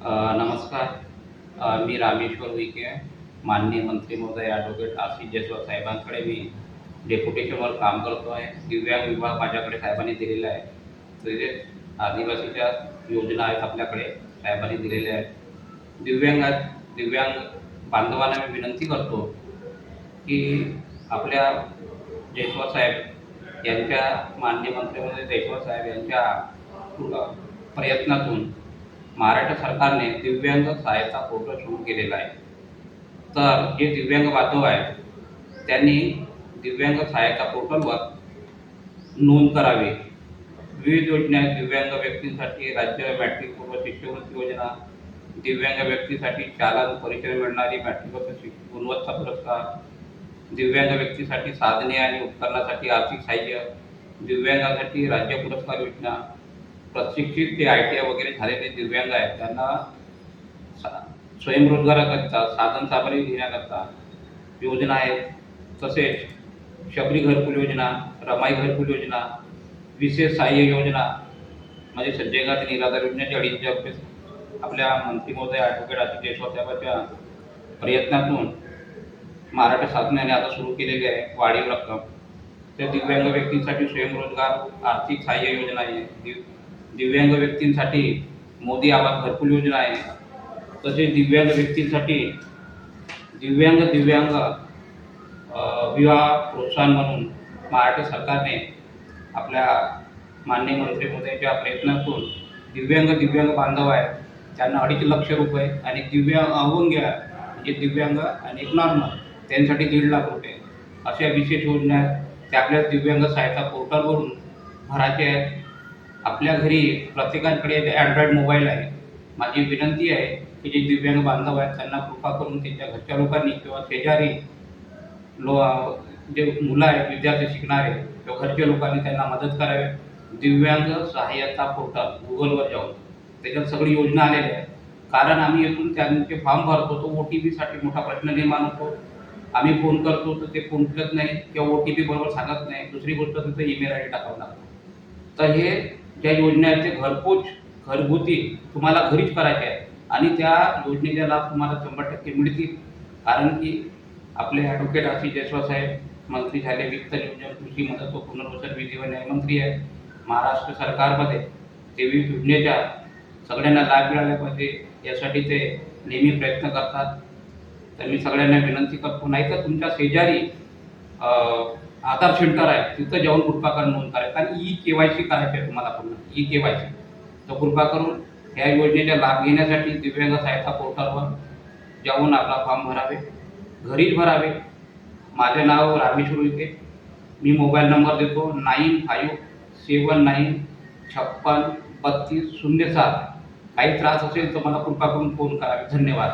नमस्कार. मी रामेश्वर उईके, माननीय मंत्री महोदय ॲडव्होकेट आशिष जयस्वाल साहेबांकडे मी डेप्युटेशनवर काम करतो आहे. दिव्यांग विभाग माझ्याकडे साहेबांनी दिलेला आहे. तसेच आदिवासीच्या योजना आहेत आपल्याकडे, साहेबांनी दिलेल्या आहेत. दिव्यांग बांधवांना मी विनंती करतो की आपल्या जयस्वाल साहेब यांच्या, माननीय मंत्री महोदय जयस्वाल साहेब यांच्या प्रयत्नातून महाराष्ट्र सरकारने दिव्यांग सहायता पोर्टल सुरू केलेला आहे. तर जे दिव्यांग बांधव आहेत त्यांनी दिव्यांग सहायता पोर्टलवर नोंद करावी. विविध योजना आहेत. दिव्यांग व्यक्तींसाठी राज्य मॅट्रिक पूर्व शिष्यवृत्ती योजना, दिव्यांग व्यक्तीसाठी चालन परिचय मिळणारी मॅट्रिक गुणवत्ता पुरस्कार, दिव्यांग व्यक्तीसाठी साधने आणि उपकरणासाठी आर्थिक सहाय्य, दिव्यांगासाठी राज्य पुरस्कार योजना, प्रशिक्षित ते ITI वगैरे झालेले दिव्यांग आहेत त्यांना स्वयंरोजगाराकरता साधन सामग्री घेण्याकरता योजना आहेत. तसेच शबरी घरकुल योजना, रमाई घरकुल योजना, विशेष सहाय्य योजना म्हणजे संजय गांधी निराधार योजनेचे 250 रुपये आपल्या मंत्री महोदय ॲडव्होकेट आशिष जयस्वाल साहेबांच्या प्रयत्नातून महाराष्ट्र शासनाने आता सुरू केलेली आहे वाढीव रक्कम. त्या दिव्यांग व्यक्तींसाठी स्वयंरोजगार आर्थिक सहाय्य योजना आहे. दिव्यांग व्यक्तींसाठी मोदी आवास घरकुल योजना आहे. तसेच दिव्यांग व्यक्तींसाठी दिव्यांग विवाह प्रोत्साहन म्हणून महाराष्ट्र सरकारने आपल्या माननीय मंत्री महोदयांच्या प्रयत्नातून दिव्यांग बांधव आहेत त्यांना 2.5 लाख रुपये आणि अपंग म्हणजे दिव्यांग आणि एक नॉर्मल त्यांच्यासाठी 1.5 लाख रुपये अशा विशेष योजना आहेत. त्या आपल्या दिव्यांग सहायता पोर्टलवरून भरायचे आहेत. आपल्या घरी प्रत्येकाकडे अँड्रॉइड मोबाईल आहे. माझी विनंती आहे की जे दिव्यांग बांधव आहेत त्यांना कृपा करून त्यांच्या घरच्या लोकांनी किंवा शेजारी जे मुलं आहेत, विद्यार्थी शिकणारे किंवा घरच्या लोकांनी त्यांना मदत करावी. दिव्यांग सहाय्यता पोर्टल गुगलवर जाऊन त्याच्यात सगळी योजना आलेल्या आहेत. कारण आम्ही येथून त्यांचे फॉर्म भरतो तो OTPसाठी मोठा प्रश्न निर्माण होतो. आम्ही फोन करतो तर ते फोन उचलत नाही किंवा OTP बरोबर सांगत नाही. दुसरी गोष्ट तिथं ईमेल ID टाकावं लागतं. तर हे ज्या योजना आहेत ते घरगुती तुम्हाला घरीच करायचे आहेत आणि त्या योजनेचा लाभ तुम्हाला 100% मिळतील. कारण की आपले ॲडव्होकेट आशिष जयस्वाल साहेब मंत्री झाले, वित्त नियोजन, कृषी मदत व पुनर्वसन, विधी व न्याय मंत्री आहेत. महाराष्ट्र सरकारमध्ये ते विविध योजनेच्या सगळ्यांना लाभ मिळाला पाहिजे यासाठी ते नेहमी प्रयत्न करतात. तर मी सगळ्यांना विनंती करतो, नाही तर तुमच्या शेजारी आधार सेंटर आहे तिथं जाऊन कृपा करून नोंद करा. कारण KYC करायची आहे तुम्हाला पूर्ण KYC. तर कृपा करून ह्या योजनेचा लाभ घेण्यासाठी दिव्यांग सहायता पोर्टलवर जाऊन आपला फॉर्म भरावे, घरीच भरावे. माझे नाव रामेश्वर उईके. मी मोबाईल नंबर देतो 9579563207. काही त्रास असेल तर मला कृपा करून फोन करावे. धन्यवाद.